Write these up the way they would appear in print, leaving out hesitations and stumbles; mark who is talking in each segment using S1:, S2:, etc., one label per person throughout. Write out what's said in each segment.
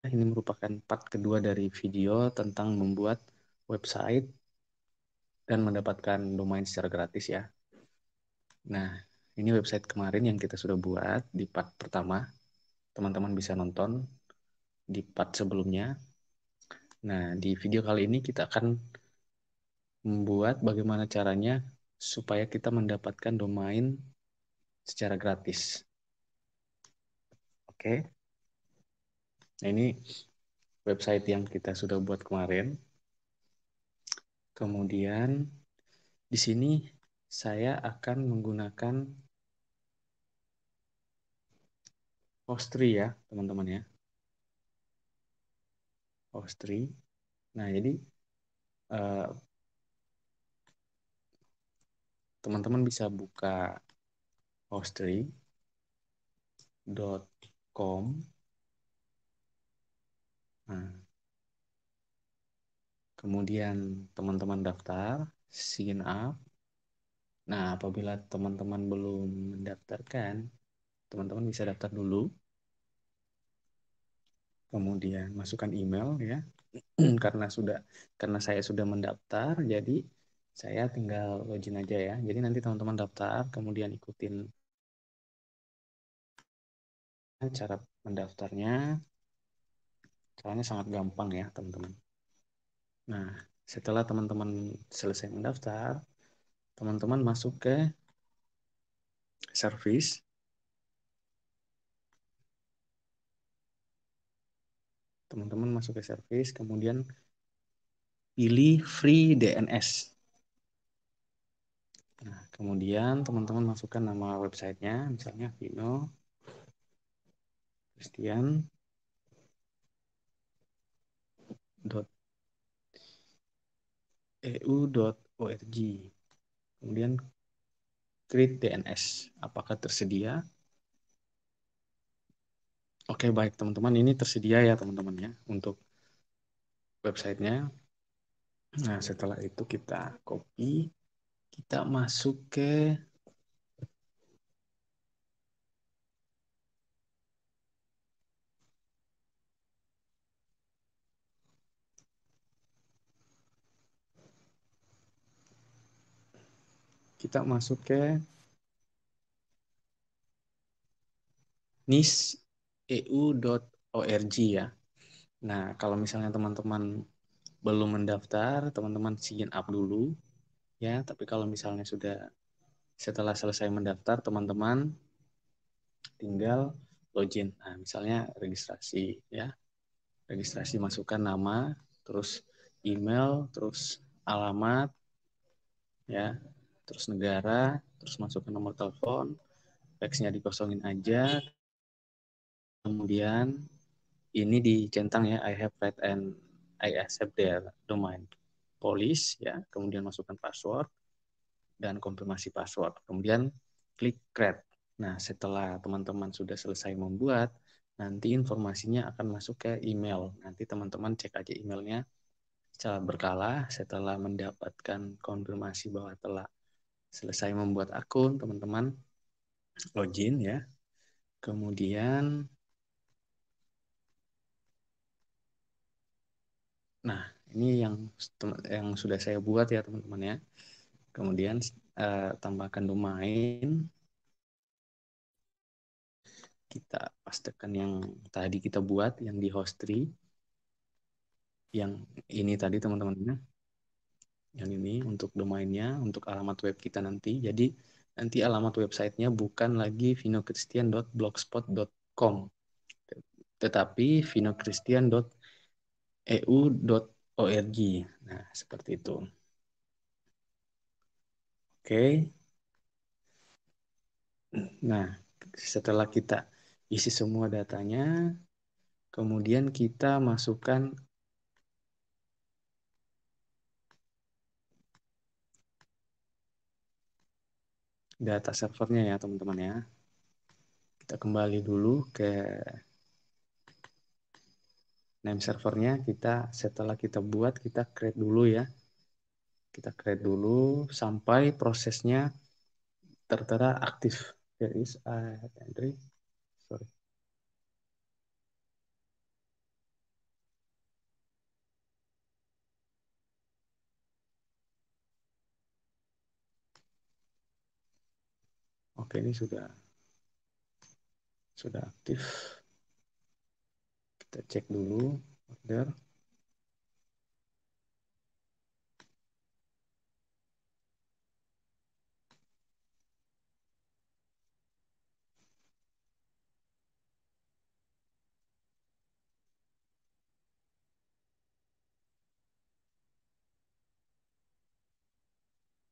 S1: Ini merupakan part kedua dari video tentang membuat website dan mendapatkan domain secara gratis ya. Nah, ini website kemarin yang kita sudah buat di part pertama. Teman-teman bisa nonton di part sebelumnya. Nah, di video kali ini kita akan membuat bagaimana caranya supaya kita mendapatkan domain secara gratis. Oke. Nah, ini website yang kita sudah buat kemarin. Kemudian di sini saya akan menggunakan Hostry ya, teman-teman ya. Hostry. Nah, jadi eh, teman-teman bisa buka hostry.com. Nah, kemudian teman-teman daftar, sign up. Nah, apabila teman-teman belum mendaftarkan, teman-teman bisa daftar dulu. Kemudian masukkan email ya. karena saya sudah mendaftar, jadi saya tinggal login aja ya. Jadi nanti teman-teman daftar, kemudian ikutin cara mendaftarnya. Caranya sangat gampang ya, teman-teman. Nah, setelah teman-teman selesai mendaftar, teman-teman masuk ke service. Teman-teman masuk ke service, kemudian pilih free DNS. Nah, kemudian teman-teman masukkan nama websitenya, misalnya Vino Christian .eu.org. Kemudian create DNS. Apakah tersedia? Oke, baik teman-teman, ini tersedia ya teman-teman ya untuk websitenya. Nah, setelah itu kita copy, kita masuk ke nis.eu.org ya. Nah, kalau misalnya teman-teman belum mendaftar, teman-teman sign up dulu ya. Tapi kalau misalnya sudah setelah selesai mendaftar, teman-teman tinggal login. Nah, misalnya registrasi ya. Registrasi, masukkan nama, terus email, terus alamat ya, terus negara, terus masukkan nomor telepon, teksnya dikosongin aja. Kemudian ini dicentang ya, I have read and I accept their domain policy ya. Kemudian masukkan password dan konfirmasi password. Kemudian klik create. Nah, setelah teman-teman sudah selesai membuat, nanti informasinya akan masuk ke email. Nanti teman-teman cek aja emailnya secara berkala. Setelah mendapatkan konfirmasi bahwa telah selesai membuat akun, teman-teman login ya. Kemudian, nah ini yang sudah saya buat ya teman-teman ya. Kemudian tambahkan domain, kita pastikan yang tadi kita buat, yang di Hostry, yang ini tadi teman-teman, yang ini untuk domainnya, untuk alamat web kita nanti. Jadi nanti alamat websitenya bukan lagi vinochristian.blogspot.com, tetapi vinochristian.eu.org. Nah, seperti itu. Oke. Nah, setelah kita isi semua datanya, kemudian kita masukkan data servernya ya, teman-teman ya. Kita kembali dulu ke name servernya. Setelah kita buat, kita create dulu ya. Kita create dulu sampai prosesnya tertera aktif. There is a entry. Sorry. Oke, ini sudah aktif. Kita cek dulu order.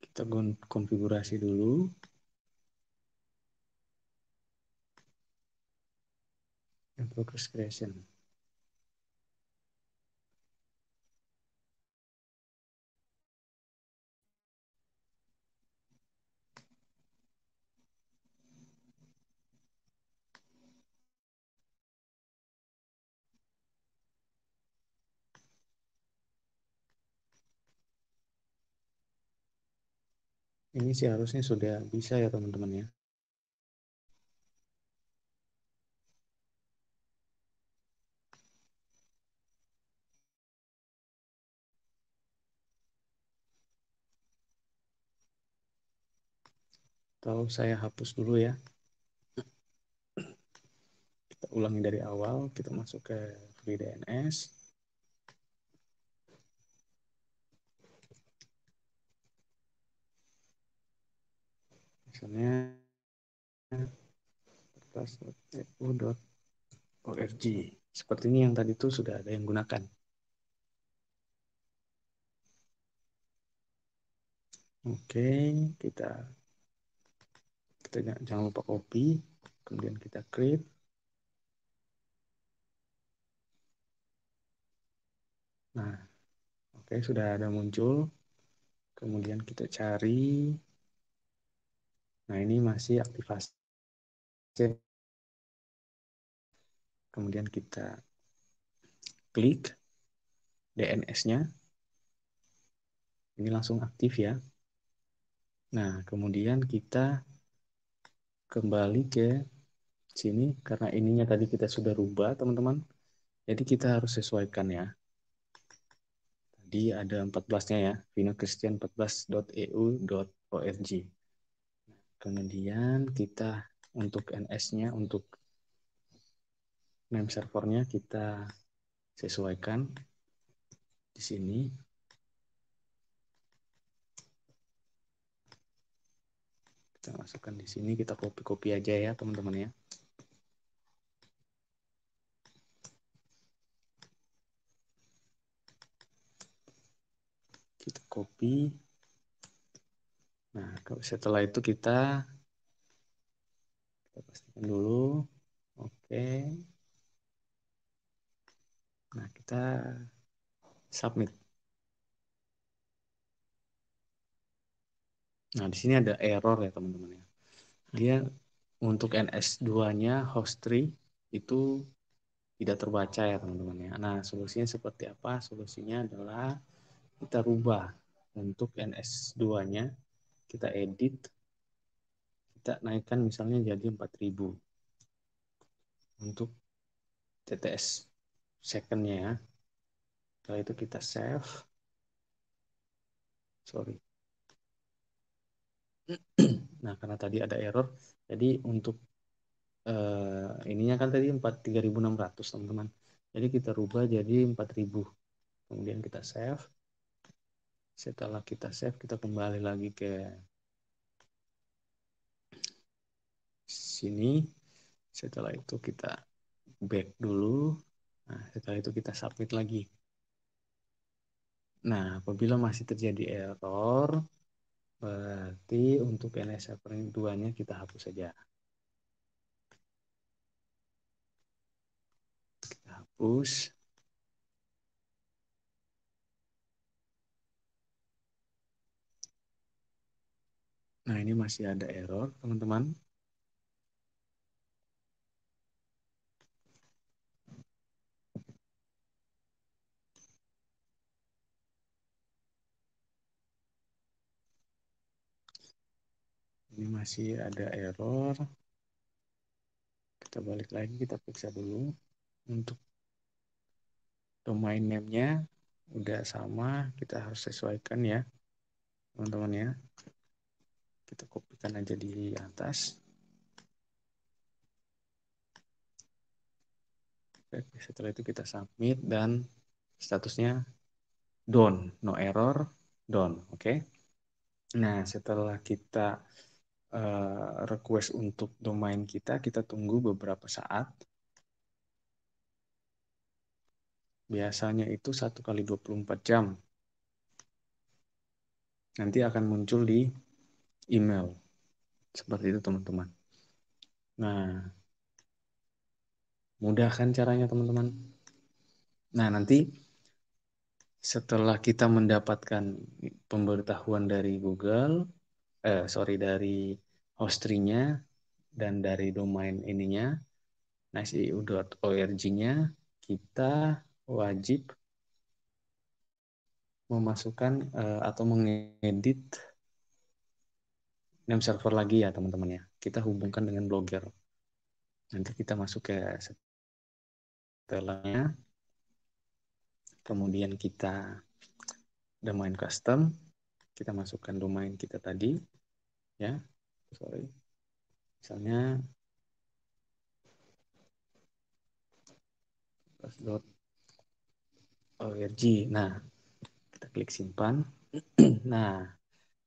S1: Kita konfigurasi dulu. Progress creation. Ini sih harusnya sudah bisa ya teman-teman ya. Atau saya hapus dulu ya. Kita ulangi dari awal. Kita masuk ke FreeDNS. Misalnya org. Seperti ini yang tadi itu sudah ada yang gunakan. Oke, kita jangan lupa copy, kemudian kita create. Nah, oke, sudah ada muncul. Kemudian kita cari. Nah, ini masih aktivasi. Kemudian kita klik DNS-nya. Ini langsung aktif ya. Nah, kemudian kita kembali ke sini karena ininya tadi kita sudah rubah, teman-teman. Jadi kita harus sesuaikan ya. Tadi ada 14-nya ya, vinochristian14.eu.org. Kemudian kita untuk NS-nya, untuk name servernya kita sesuaikan di sini. Kita masukkan di sini, kita copy-copy aja ya teman-teman ya. Kita copy. Nah, setelah itu kita pastikan dulu. Oke. Nah, kita submit. Nah, di sini ada error ya teman-teman ya. Dia untuk NS2-nya host 3 itu tidak terbaca ya teman-teman ya. Nah, solusinya seperti apa? Solusinya adalah kita rubah untuk NS2-nya, kita edit, kita naikkan misalnya jadi 4000 untuk TTS second-nya ya. Setelah itu kita save. Sorry. Nah, karena tadi ada error, jadi untuk ininya kan tadi 3600 teman-teman. Jadi kita rubah jadi 4000. Kemudian kita save. Setelah kita save, kita kembali lagi ke sini. Setelah itu kita back dulu. Nah, setelah itu kita submit lagi. Nah, apabila masih terjadi error, berarti untuk NS server 2-nya kita hapus saja. Kita hapus. Nah, ini masih ada error, teman-teman. Ini masih ada error. Kita balik lagi, kita periksa dulu. Untuk domain name-nya udah sama, kita harus sesuaikan ya, teman-teman ya. Kita kopikan aja di atas. Oke, setelah itu kita submit dan statusnya done, no error, done. Oke. Nah, setelah kita request untuk domain kita tunggu beberapa saat. Biasanya itu 1 kali 24 jam. Nanti akan muncul di email. Seperti itu teman-teman. Nah, mudah kan caranya teman-teman? Nah, nanti setelah kita mendapatkan pemberitahuan dari Google, dari hostingnya dan dari domain ininya, nasiu.org-nya, kita wajib memasukkan atau mengedit name server lagi ya teman-teman ya. Kita hubungkan dengan Blogger. Nanti kita masuk ke setelahnya, kemudian kita domain custom, kita masukkan domain kita tadi, ya, misalnya .org. Nah, kita klik simpan. Nah,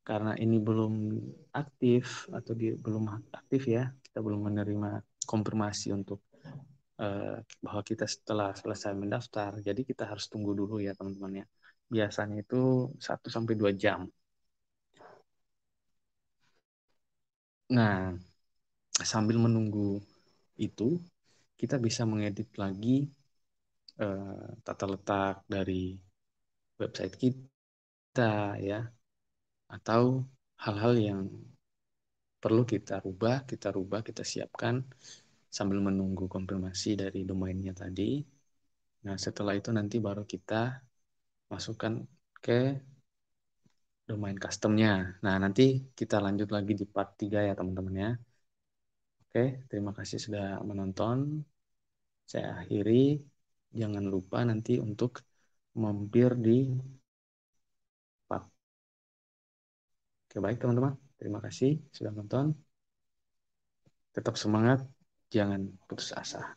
S1: karena ini belum aktif atau belum aktif ya, kita belum menerima konfirmasi untuk bahwa kita setelah selesai mendaftar. Jadi kita harus tunggu dulu ya teman-teman ya. Biasanya itu 1 sampai 2 jam. Nah, sambil menunggu itu, kita bisa mengedit lagi tata letak dari website kita ya, atau hal-hal yang perlu kita rubah, kita siapkan sambil menunggu konfirmasi dari domainnya tadi. Nah, setelah itu nanti baru kita masukkan ke domain customnya. Nah, nanti kita lanjut lagi di part 3 ya teman-teman ya. Oke, terima kasih sudah menonton. Saya akhiri. Jangan lupa nanti untuk mampir di part. Oke, baik teman-teman. Terima kasih sudah menonton. Tetap semangat, jangan putus asa.